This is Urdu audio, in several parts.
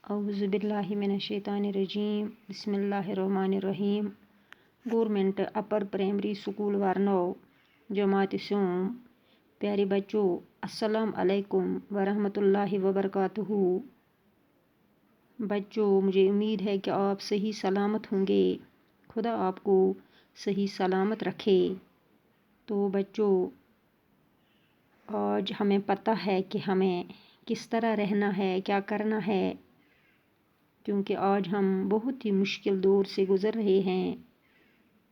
اعوذ باللہ من الشیطان الرجیم بسم اللہ الرحمن الرحیم گورنمنٹ اپر پرائمری اسکول ورنو جماعت سوم پیارے بچوں السلام علیکم ورحمۃ اللہ وبرکاتہ۔ بچوں مجھے امید ہے کہ آپ صحیح سلامت ہوں گے، خدا آپ کو صحیح سلامت رکھے۔ تو بچوں آج ہمیں پتہ ہے کہ ہمیں کس طرح رہنا ہے، کیا کرنا ہے، کیونکہ آج ہم بہت ہی مشکل دور سے گزر رہے ہیں۔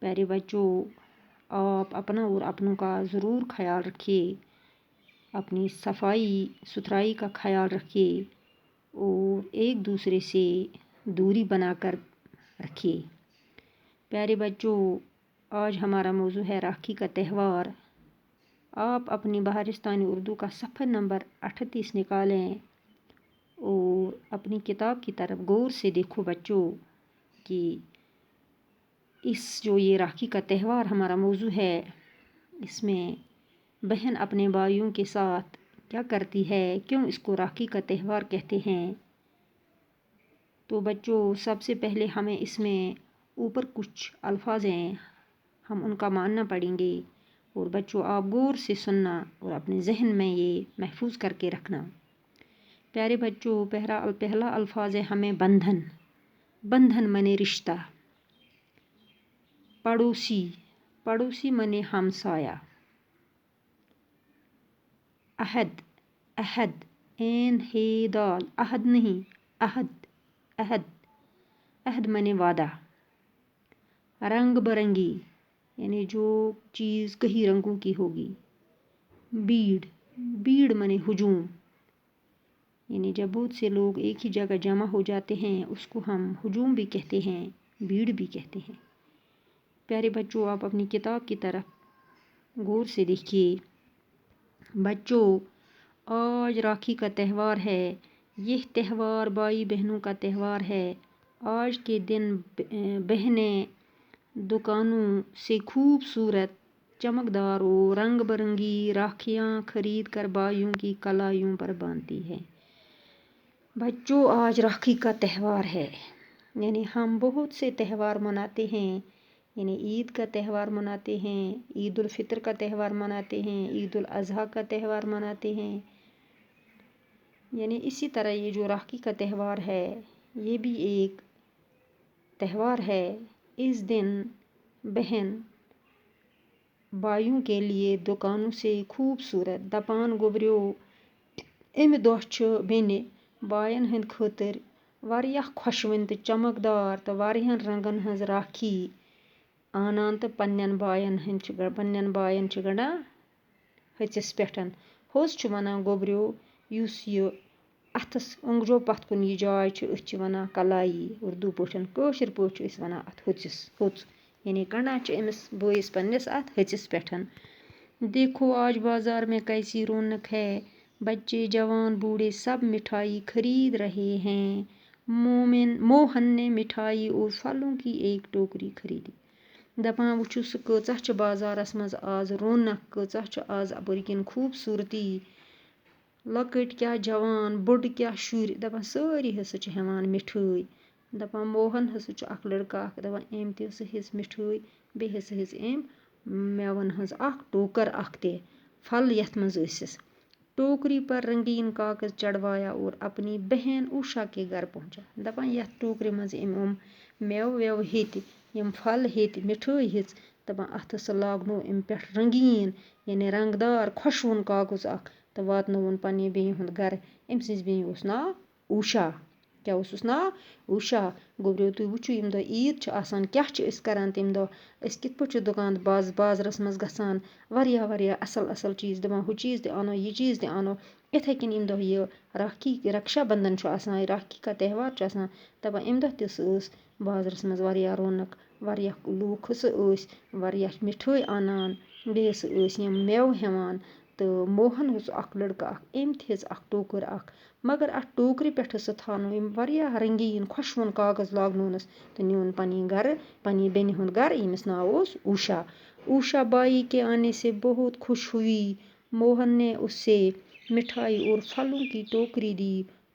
پیارے بچوں آپ اپنا اور اپنوں کا ضرور خیال رکھیے، اپنی صفائی ستھرائی کا خیال رکھیے اور ایک دوسرے سے دوری بنا کر رکھیے۔ پیارے بچوں آج ہمارا موضوع ہے راکھی کا تہوار۔ آپ اپنی بہارستانی اردو کا صفحہ نمبر 38 نکالیں اور اپنی کتاب کی طرف غور سے دیکھو بچوں کہ جو یہ راکھی کا تہوار ہمارا موضوع ہے، اس میں بہن اپنے بھائیوں کے ساتھ کیا کرتی ہے، کیوں اس کو راکھی کا تہوار کہتے ہیں۔ تو بچوں سب سے پہلے ہمیں اس میں اوپر کچھ الفاظ ہیں، ہم ان کا ماننا پڑیں گے اور بچوں آپ غور سے سننا اور اپنے ذہن میں یہ محفوظ کر کے رکھنا۔ پیارے بچوں پہلا الفاظ ہے ہمیں بندھن۔ بندھن منے رشتہ۔ پڑوسی، پڑوسی منے ہمسایہ۔ عہد، عہد عین ہے دال، عہد نہیں عہد، عہد، عہد منے وعدہ۔ رنگ برنگی یعنی جو چیز کئی رنگوں کی ہوگی۔ بھیڑ، بھیڑ منے ہجوم، یعنی جب بہت سے لوگ ایک ہی جگہ جمع ہو جاتے ہیں اس کو ہم ہجوم بھی کہتے ہیں، بھیڑ بھی کہتے ہیں۔ پیارے بچوں آپ اپنی کتاب کی طرف غور سے دیکھیے۔ بچوں آج راکھی کا تہوار ہے، یہ تہوار بھائی بہنوں کا تہوار ہے۔ آج کے دن بہنیں دکانوں سے خوبصورت چمکدار اور رنگ برنگی راکھیاں خرید کر بھائیوں کی کلائیوں پر باندھتی ہیں۔ بچوں آج راکھی کا تہوار ہے، یعنی ہم بہت سے تہوار مناتے ہیں، یعنی عید کا تہوار مناتے ہیں، عید الفطر کا تہوار مناتے ہیں، عید الاضحیٰ کا تہوار مناتے ہیں، یعنی اسی طرح یہ جو راکھی کا تہوار ہے یہ بھی ایک تہوار ہے۔ اس دن بہن بھائیوں کے لیے دکانوں سے خوبصورت دپان گوبریو امہ دۄہ چھُ بیٚنہِ بایَن ہٕنٛدِ خٲطرٕ واریاہ خۄشوٕنۍ تہٕ چمکدار تہٕ واریاہن رنگن ہٕنٛز راکھی آنان تہٕ پننٮ۪ن بایَن چھِ گنڈان ۂژِس پٮ۪ٹھ۔ ہوٚژ چھُ وَنان گوبریو یُس یہِ اَتھس اوٚنٛگجو پتھ کُن یہِ جاے چھِ أسۍ چھِ وَنان کلایی اردو پٲٹھۍ، کٲشِر پٲٹھۍ چھِ أسۍ وَنان اَتھ ہوٚژِس، ہوٚژ یعنی گنڈان چھِ أمِس بٲیِس پننِس اَتھ ۂژِس پٮ۪ٹھ۔ دیکھو آج بازار میں کیسی رونق ہے، بچے جوان بوڑھے سب مٹھائی خرید رہے ہیں۔ موہن نے مٹھائی اور پھلوں کی ایک ٹوکری خریدی۔ دپان وٕچھو سُہ کۭژاہ چھِ بازارس منٛز آز رونق، کۭژاہ چھِ آز اپٲرۍ کِنۍ خوبصوٗرتی، لۄکٕٹۍ کیٛاہ جوان بوٚڑ کیٛاہ شُرۍ، دپان سٲری ہسا چھِ ہٮ۪وان مِٹھٲے۔ دپان موہن ہسا چھُ اکھ لڑکہٕ اکھ، دپان أمۍ تہِ ہسا ہیٚژ مِٹھٲے، بیٚیہِ ہسا ہیٚژ أمۍ میوَن ہٕنٛز اکھ ٹوکر اکھ تہِ، پھل یتھ منٛز ٲسِس۔ ٹوکری پر رنگین کاغذ چڑھوایا اور اپنی بہن اوشا کے گھر پہنچا۔ دپان یتھ ٹوکرِ منٛز أمۍ میوٕ ویوٕ ہیٚتۍ، یِم پھل ہیٚتۍ، مِٹھٲے ہیٚژ، دپان اَتھ ہسا لاگنو أمۍ پٮ۪ٹھ رنگیٖن یعنی رنگدار خۄشوُن کاغذ اکھ تہٕ واتنووُن پننہِ بیٚنہِ ہُنٛد گرٕ۔ أمۍ سٕنٛزِ بیٚنہِ اوس ناو اوشا۔ کیٛاہ اوسُس ناو؟ اوشا۔ گوبریو تُہۍ وٕچھِو ییٚمہِ دۄہ عیٖد چھِ آسان کیٛاہ چھِ أسۍ کران تَمہِ دۄہ، أسۍ کِتھ پٲٹھۍ چھِ دُکان بازرس منٛز گژھان، واریاہ واریاہ اصل اصل چیٖز دپان ہُہ چیٖز تہِ اَنو یہِ چیٖز تہِ اَنو۔ یِتھَے کٔنۍ ییٚمہِ دۄہ یہِ راکھی رکشا بندھن چھُ آسان، راکھی کا تہوار چھُ آسان، دپان اَمہِ دۄہ تہِ ہسا ٲس بازرس منٛز واریاہ رونق، واریاہ لوٗکھ ہسا ٲسۍ واریاہ مِٹھٲے اَنان، بیٚیہِ ہسا ٲسۍ یِم میوٕ ہٮ۪وان تہٕ موہن اوس اکھ لڑکہٕ اکھ، أمۍ تہِ ہیٚژ اکھ ٹوکر اکھ، مگر اَتھ ٹوکرِ پٮ۪ٹھ ہسا تھاونو أمۍ واریاہ رنگیٖن خۄشوُن کاغذ لاگنونَس تہٕ نیوٗن پنٕنۍ گرٕ، پننہِ بیٚنہِ ہُنٛد گرٕ ییٚمِس ناو اوس اوشا۔ اوشا بائی کے آنے سے بہت خوش ہوئی، موہن نے اسے مٹھائی اور پھلوں کی ٹوکری دی۔